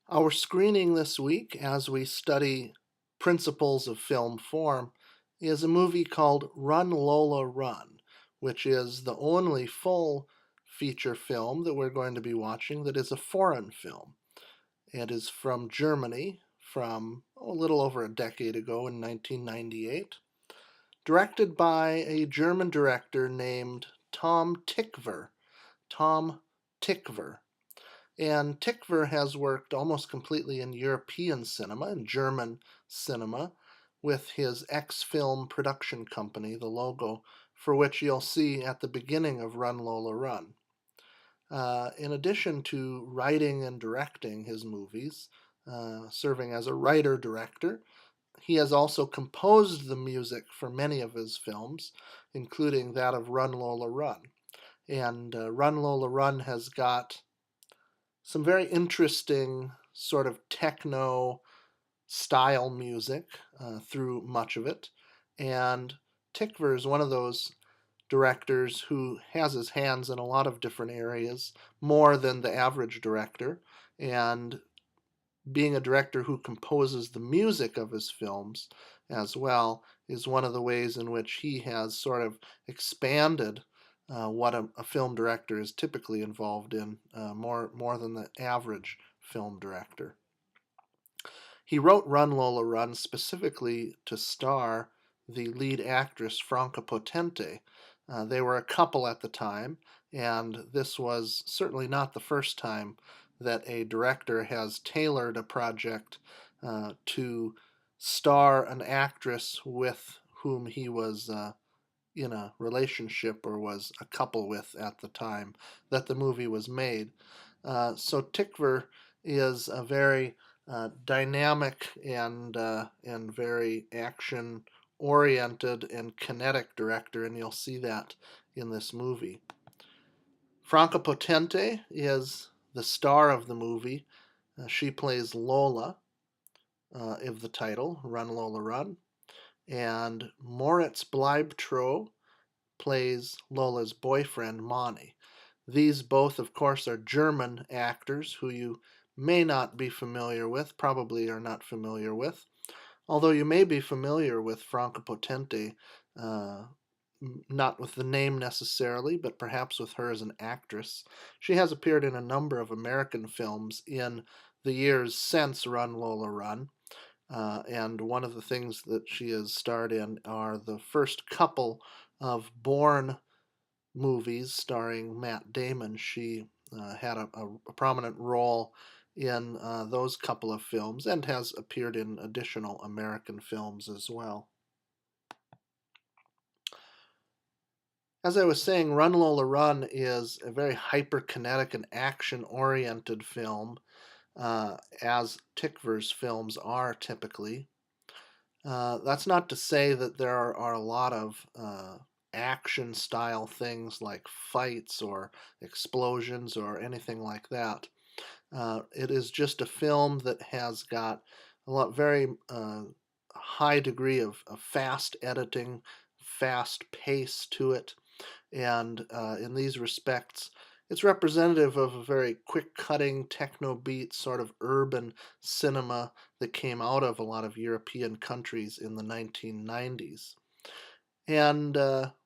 Our screening this week, as we study principles of film form, is a movie called Run Lola Run, which is the only full feature film that we're going to be watching that is a foreign film. It is from Germany, from a little over a decade ago in 1998, directed by a German director named Tom Tykwer. Tom Tykwer. And Tykwer has worked almost completely in European cinema and German cinema with his X-Film production company, the logo for which you'll see at the beginning of Run Lola Run. In addition to writing and directing his movies, serving as a writer-director, he has also composed the music for many of his films, including that of Run Lola Run. And Run Lola Run has got some very interesting sort of techno style music through much of it. And Tykwer is one of those directors who has his hands in a lot of different areas, more than the average director. And being a director who composes the music of his films as well is one of the ways in which he has sort of expanded what a film director is typically involved in, more than the average film director. He wrote Run Lola Run specifically to star the lead actress Franca Potente. They were a couple at the time, and this was certainly not the first time that a director has tailored a project to star an actress with whom he was in a relationship or was a couple with at the time that the movie was made. So Tykwer is a very dynamic and very action oriented and kinetic director, and you'll see that in this movie. Franca Potente is the star of the movie. She plays Lola of the title, Run Lola Run, and Moritz Bleibtreu plays Lola's boyfriend, Monty. These both, of course, are German actors who you may not be familiar with, probably are not familiar with, although you may be familiar with Franca Potente, not with the name necessarily, but perhaps with her as an actress. She has appeared in a number of American films in the years since Run Lola Run, and one of the things that she has starred in are the first couple of Bourne movies starring Matt Damon. She had a prominent role in those couple of films and has appeared in additional American films as well. As I was saying, Run Lola Run is a very hyperkinetic and action-oriented film, as Tykwer's films are typically. That's not to say that there are a lot of action style things like fights or explosions or anything like that. It is just a film that has got very high degree of fast editing, fast pace to it, and in these respects, it's representative of a very quick-cutting, techno-beat sort of urban cinema that came out of a lot of European countries in the 1990s. And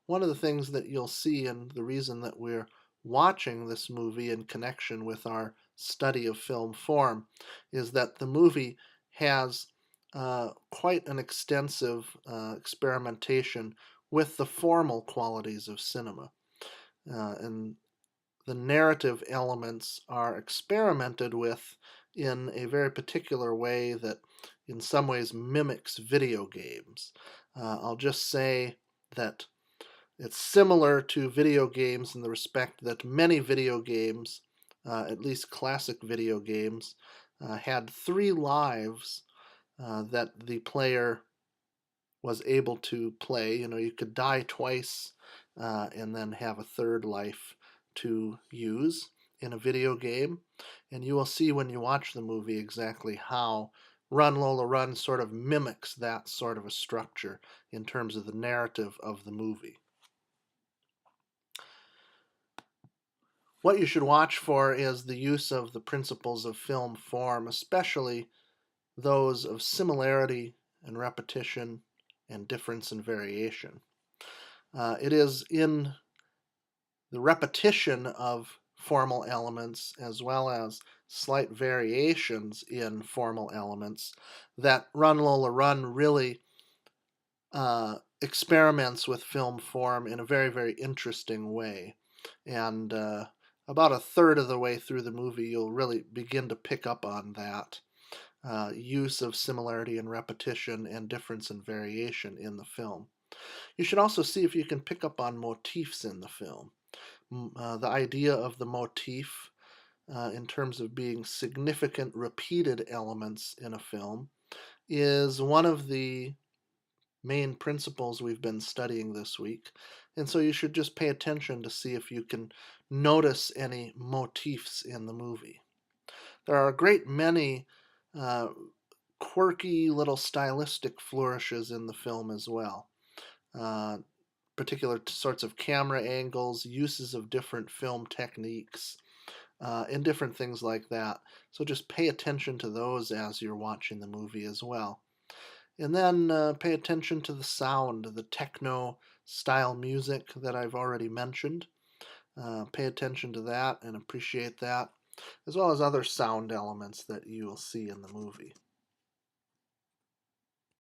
one of the things that you'll see, and the reason that we're watching this movie in connection with our study of film form, is that the movie has quite an extensive experimentation with the formal qualities of cinema. And the narrative elements are experimented with in a very particular way that in some ways mimics video games. I'll just say that it's similar to video games in the respect that many video games, at least classic video games, had 3 lives that the player was able to play. You know, you could die twice and then have a third life to use in a video game. And you will see when you watch the movie exactly how Run Lola Run sort of mimics that sort of a structure in terms of the narrative of the movie. What you should watch for is the use of the principles of film form, especially those of similarity and repetition and difference and variation. It is in the repetition of formal elements as well as slight variations in formal elements that Run Lola Run really experiments with film form in a very, very interesting way. And about a third of the way through the movie, you'll really begin to pick up on that use of similarity and repetition and difference and variation in the film. You should also see if you can pick up on motifs in the film. The idea of the motif in terms of being significant repeated elements in a film is one of the main principles we've been studying this week. And so you should just pay attention to see if you can notice any motifs in the movie. There are a great many uh, quirky little stylistic flourishes in the film as well. Uh, Particular sorts of camera angles, uses of different film techniques, and different things like that. So just pay attention to those as you're watching the movie as well. And then pay attention to the sound, the techno style music that I've already mentioned. Pay attention to that and appreciate that, as well as other sound elements that you will see in the movie.